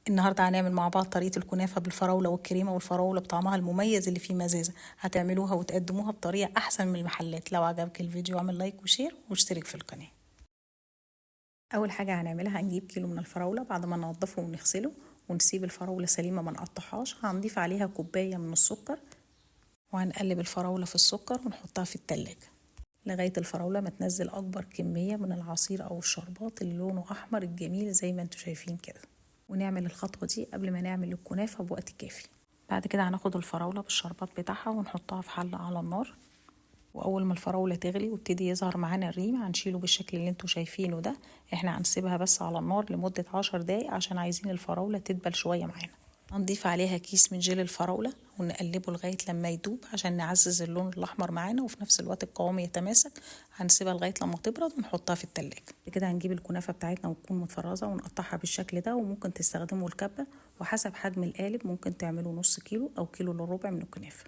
النهارده هنعمل مع بعض طريقة الكنافة بالفراولة والكريمة والفراولة بطعمها المميز اللي فيه مزازة. هتعملوها وتقدموها بطريقة أحسن من المحلات. لو عجبك الفيديو اعمل لايك وشير واشترك في القناة. أول حاجة هنعملها هنجيب كيلو من الفراولة بعد ما ننضفه ونغسله ونسيب الفراولة سليمة ما نقطعهاش. هنضيف عليها كوباية من السكر وهنقلب الفراولة في السكر ونحطها في التلاجة لغاية الفراولة ما تنزل أكبر كمية من العصير أو الشربات اللي لونه أحمر الجميل زي ما انتوا شايفين كده. ونعمل الخطوة دي قبل ما نعمل الكنافة بوقت كافي. بعد كده هناخد الفراولة بالشربات بتاعها ونحطها في حلة على النار، وأول ما الفراولة تغلي وابتدي يظهر معانا الريم هنشيله بالشكل اللي انتوا شايفينه ده. احنا هنسيبها بس على النار لمدة 10 دقايق عشان عايزين الفراولة تدبل شوية معانا. هنضيف عليها كيس من جيل الفراولة ونقلبه لغاية لما يدوب عشان نعزز اللون الأحمر معانا وفي نفس الوقت القوام يتماسك. هنسيبها لغاية لما تبرد ونحطها في التلاجة. كده هنجيب الكنافة بتاعتنا وتكون متفرزة ونقطعها بالشكل ده، وممكن تستخدموا الكبة وحسب حجم القالب ممكن تعملوا نص كيلو أو كيلو إلا ربع من الكنافة.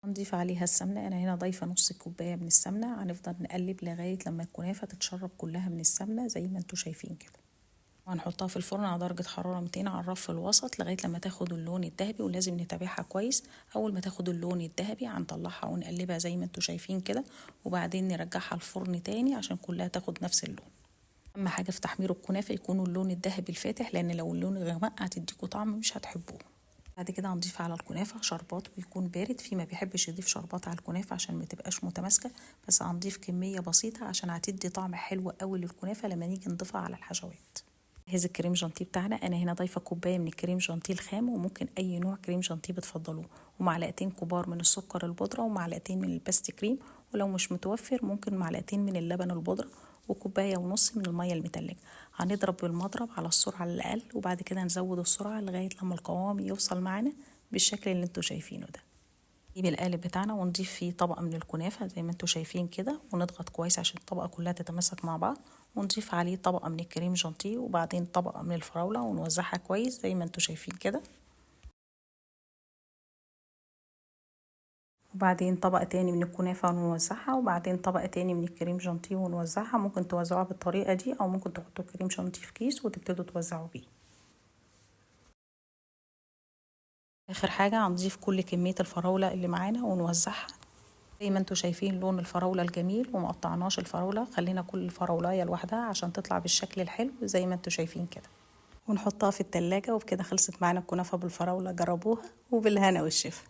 هنضيف عليها السمنة. أنا هنا ضايفة نص كوباية من السمنة. هنفضل نقلب لغاية لما الكنافة تتشرب كلها من السمنة زي ما انتوا شايفين كده. وهنحطها في الفرن على درجة حرارة 200 على الرف الوسط لغاية لما تاخد اللون الذهبي، ولازم نتابعها كويس. أول ما تاخد اللون الذهبي هنطلعها ونقلبها زي ما انتوا شايفين كده، وبعدين نرجعها الفرن تاني عشان كلها تاخد نفس اللون. أهم حاجة في تحمير الكنافة يكون اللون الذهبي الفاتح، لأن لو اللون الغامق هتديكوا طعم مش هتحبوه. بعد كده هنضيف على الكنافة شربات ويكون بارد. في ما بيحبش يضيف شربات على الكنافة عشان ما تبقاش متماسكة، بس هنضيف كمية بسيطة عشان هتدي طعم حلو قوي للكنافة لما نيجي نضيفها على الحشوات. جهز الكريم جانتيه بتاعنا. انا هنا ضايفه كوبايه من الكريم جانتيه الخام، وممكن اي نوع كريم جانتيه بتفضلوه، ومعلقتين كبار من السكر البودره ومعلقتين من الباست كريم، ولو مش متوفر ممكن معلقتين من اللبن البودره وكوبايه ونص من الميه المتلجه. هنضرب بالمضرب على السرعه الاقل، وبعد كده نزود السرعه لغايه لما القوام يوصل معانا بالشكل اللي انتوا شايفينه ده. نجيب القالب بتاعنا ونضيف فيه طبقة من الكنافة زي ما انتوا شايفين كده، ونضغط كويس عشان الطبقة كلها تتماسك مع بعض، ونضيف عليه طبقة من الكريم جانتيه وبعدين طبقة من الفراولة ونوزعها كويس زي ما انتوا شايفين كده. وبعدين طبقة تاني من الكنافة ونوزعها، وبعدين طبقة تاني من الكريم جانتيه ونوزعها. ممكن توزعوها بالطريقة دي او ممكن تحطوا كريم جانتيه في كيس وتبتدوا توزعوا بيه. اخر حاجة هنضيف كل كمية الفراولة اللي معانا ونوزعها زي ما انتوا شايفين لون الفراولة الجميل، وما قطعناش الفراولة، خلينا كل الفراولاية لوحدها عشان تطلع بالشكل الحلو زي ما انتوا شايفين كده. ونحطها في التلاجة. وبكده خلصت معانا الكنافة بالفراولة. جربوها وبالهنا والشفا.